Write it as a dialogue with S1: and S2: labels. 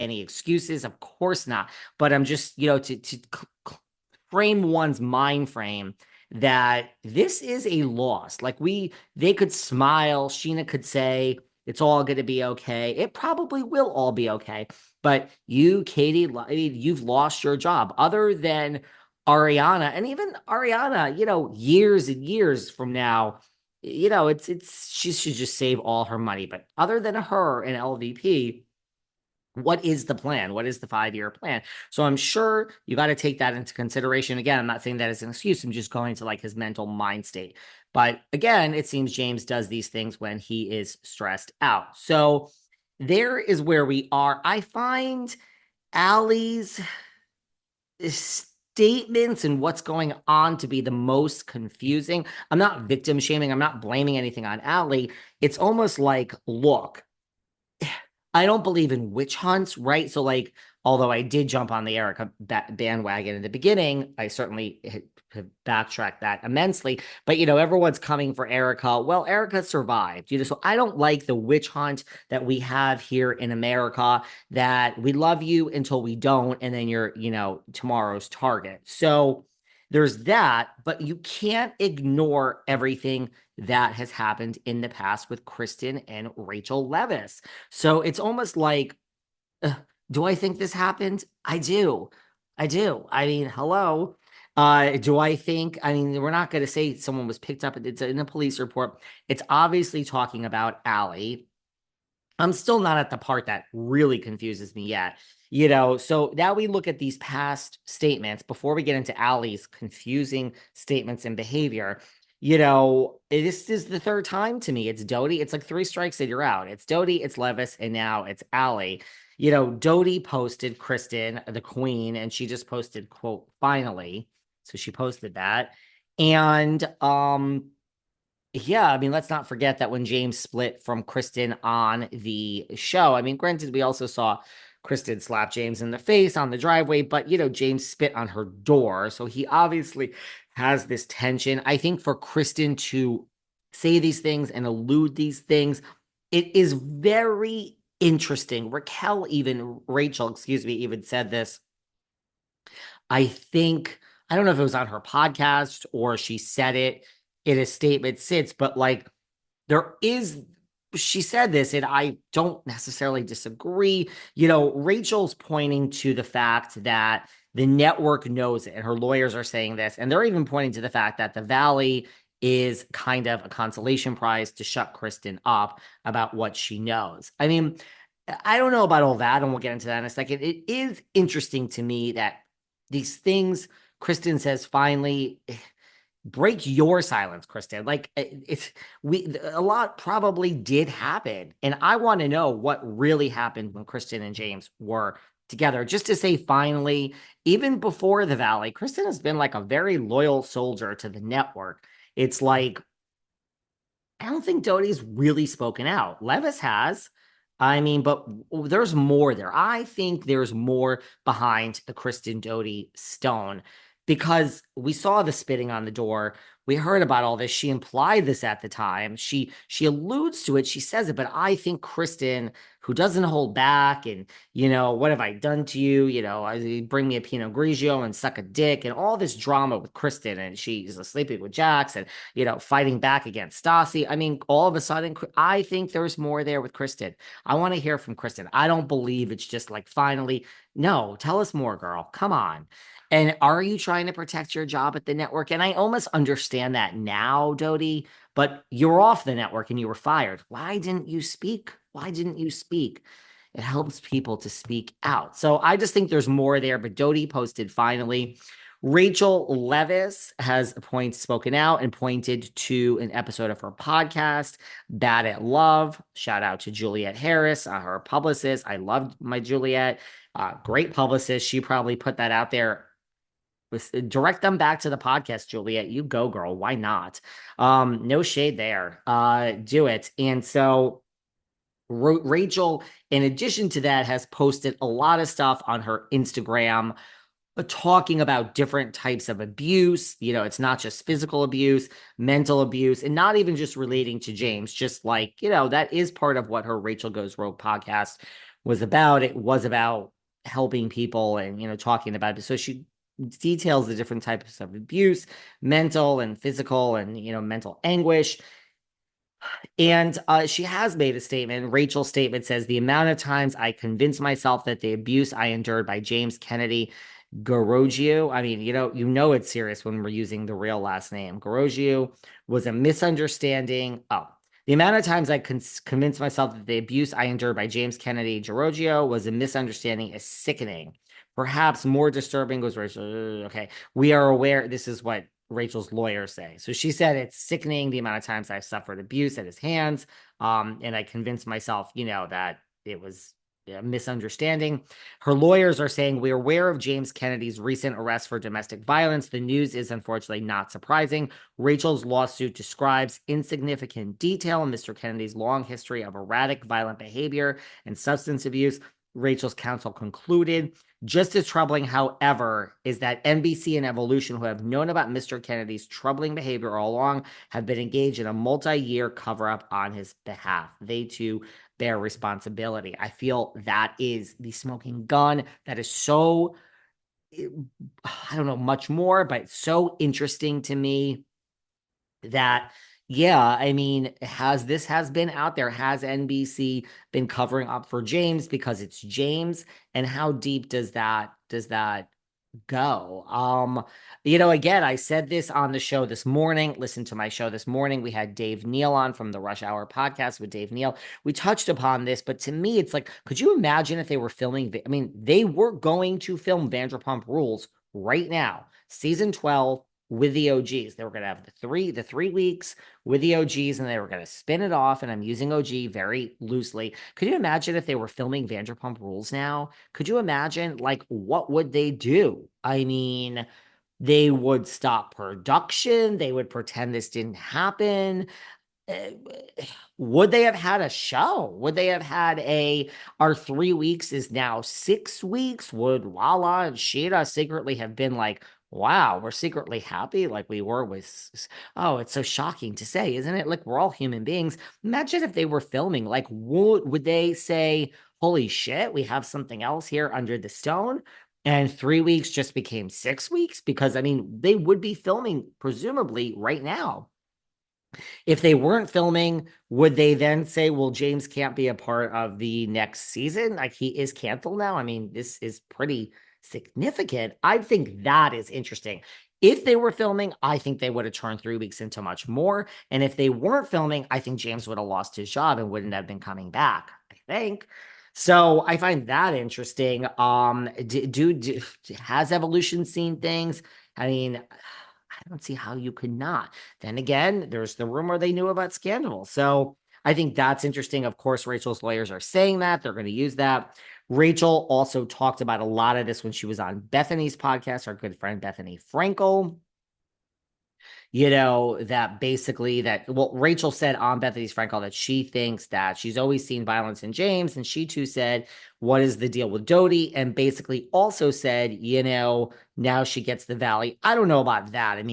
S1: any excuses, of course not. But I'm just, to frame one's mind frame that this is a loss. Like they could smile. Sheena could say, it's all going to be okay. It probably will all be okay. But you, Katie, you've lost your job. Other than Ariana, and even Ariana, years and years from now, she should just save all her money. But other than her and LVP, what is the plan? What is the 5-year plan? So I'm sure you got to take that into consideration. Again, I'm not saying that as an excuse. I'm just going to like his mental mind state. But again, it seems James does these things when he is stressed out. So there is where we are. I find Allie's statements and what's going on to be the most confusing. I'm not victim shaming. I'm not blaming anything on Allie. It's almost like, look, I don't believe in witch hunts, right? So, like, although I did jump on the Erica bandwagon in the beginning, I certainly have backtracked that immensely. But, everyone's coming for Erica. Well, Erica survived, so I don't like the witch hunt that we have here in America, that we love you until we don't, and then you're, tomorrow's target. So there's that, but you can't ignore everything that has happened in the past with Kristen and Rachel Leviss. So it's almost like, do I think this happened? I do. I do. I mean, hello. Do I think, we're not going to say someone was picked up. It's in a police report. It's obviously talking about Allie. I'm still not at the part that really confuses me yet. So now we look at these past statements before we get into Allie's confusing statements and behavior. This is the third time to me. It's Doute. It's like 3 strikes and you're out. It's Doute, it's Leviss, and now it's Allie. Doute posted Kristen, the queen, and she just posted, quote, finally. So she posted that. And yeah, let's not forget that when James split from Kristen on the show, granted, we also saw Kristen slap James in the face on the driveway, but, James spit on her door. So he obviously has this tension. I think for Kristen to say these things and allude these things, it is very interesting. Rachel, excuse me, even said this. I don't know if it was on her podcast or she said it in a statement since, but like she said this, and I don't necessarily disagree. Rachel's pointing to the fact that the network knows it, and her lawyers are saying this, and they're even pointing to the fact that the Valley is kind of a consolation prize to shut Kristen up about what she knows. I don't know about all that, and we'll get into that in a second. It is interesting to me that these things Kristen says finally break your silence, Kristen. Like a lot probably did happen. And I want to know what really happened when Kristen and James were together. Just to say finally, even before the Valley, Kristen has been like a very loyal soldier to the network. It's like, I don't think Doute's really spoken out. Leviss has. But there's more there. I think there's more behind the Kristen Doute stone, because we saw the spitting on the door. We heard about all this. She implied this at the time. She alludes to it. She says it, but I think Kristen, who doesn't hold back, and what have I done to you? Bring me a Pinot Grigio and suck a dick, and all this drama with Kristen, and she's sleeping with Jax, and fighting back against Stassi. All of a sudden, I think there's more there with Kristen. I want to hear from Kristen. I don't believe it's just like finally. No, tell us more, girl. Come on. And are you trying to protect your job at the network? And I almost understand that now, Doute, but you were off the network and you were fired. Why didn't you speak? Why didn't you speak? It helps people to speak out. So I just think there's more there, but Doute posted finally. Rachel Leviss has spoken out and pointed to an episode of her podcast, Bad at Love. Shout out to Juliet Harris, her publicist. I loved my Juliet. Great publicist. She probably put that out there. Direct them back to the podcast, Juliet. You go, girl. Why not? No shade there. Do it. And so Rachel, in addition to that, has posted a lot of stuff on her Instagram talking about different types of abuse. It's not just physical abuse, mental abuse, and not even just relating to James, just like, that is part of what her Rachel Goes Rogue podcast was about. It was about helping people and, talking about it. So she details the different types of abuse, mental and physical, and, mental anguish. And she has made a statement. Rachel's statement says, the amount of times I convinced myself that the abuse I endured by James Kennedy Garogio, I mean, it's serious when we're using the real last name. Garogio was a misunderstanding. Oh, the amount of times I convinced myself that the abuse I endured by James Kennedy Garogio was a misunderstanding is sickening. Perhaps more disturbing was Rachel. Okay, we are aware. This is what Rachel's lawyers say. So she said it's sickening the amount of times I've suffered abuse at his hands. And I convinced myself, that it was a misunderstanding. Her lawyers are saying we're aware of James Kennedy's recent arrest for domestic violence. The news is unfortunately not surprising. Rachel's lawsuit describes insignificant detail in Mr. Kennedy's long history of erratic violent behavior and substance abuse. Rachel's counsel concluded. Just as troubling, however, is that NBC and Evolution, who have known about Mr. Kennedy's troubling behavior all along, have been engaged in a multi-year cover-up on his behalf. They too bear responsibility. I feel that is the smoking gun. That is so, I don't know much more, but it's so interesting to me that, yeah, I mean, this has been out there? Has NBC been covering up for James because it's James? And how deep does that go? Again, I said this on the show this morning. Listen to my show this morning. We had Dave Neal on from the Rush Hour podcast with Dave Neal. We touched upon this, but to me, it's like, could you imagine if they were filming? I mean, they were going to film Vanderpump Rules right now, season 12 with the OGs. They were going to have the 3 weeks with the OGs, and they were going to spin it off. And I'm using OG very loosely. Could you imagine if they were filming Vanderpump Rules now? Could you imagine, like, what would they do? I mean, they would stop production. They would pretend this didn't happen. Would they have had a show? Would they have had our 3 weeks is now 6 weeks? Would Lala and Sheeta secretly have been like, wow, we're secretly happy like we were with, oh, it's so shocking to say, isn't it? Like, we're all human beings. Imagine if they were filming, like, would they say, holy shit, we have something else here under the stone? And 3 weeks just became 6 weeks? Because, I mean, they would be filming presumably right now. If they weren't filming, would they then say, well, James can't be a part of the next season? Like, he is canceled now? I mean, this is pretty significant. I think that is interesting. If they were filming, I think they would have turned 3 weeks into much more. And if they weren't filming, I think James would have lost his job and wouldn't have been coming back, I think. So I find that interesting. Has Evolution seen things? I mean, I don't see how you could not. Then again, there's the rumor they knew about Scandal. So I think that's interesting. Of course, Rachel's lawyers are saying that. They're going to use that. Rachel also talked about a lot of this when she was on Bethany's podcast, our good friend Bethany Frankel. That basically Rachel said on Bethany's Frankel that she thinks that she's always seen violence in James. And she too said, what is the deal with Doute? And basically also said, now she gets the Valley. I don't know about that. I mean,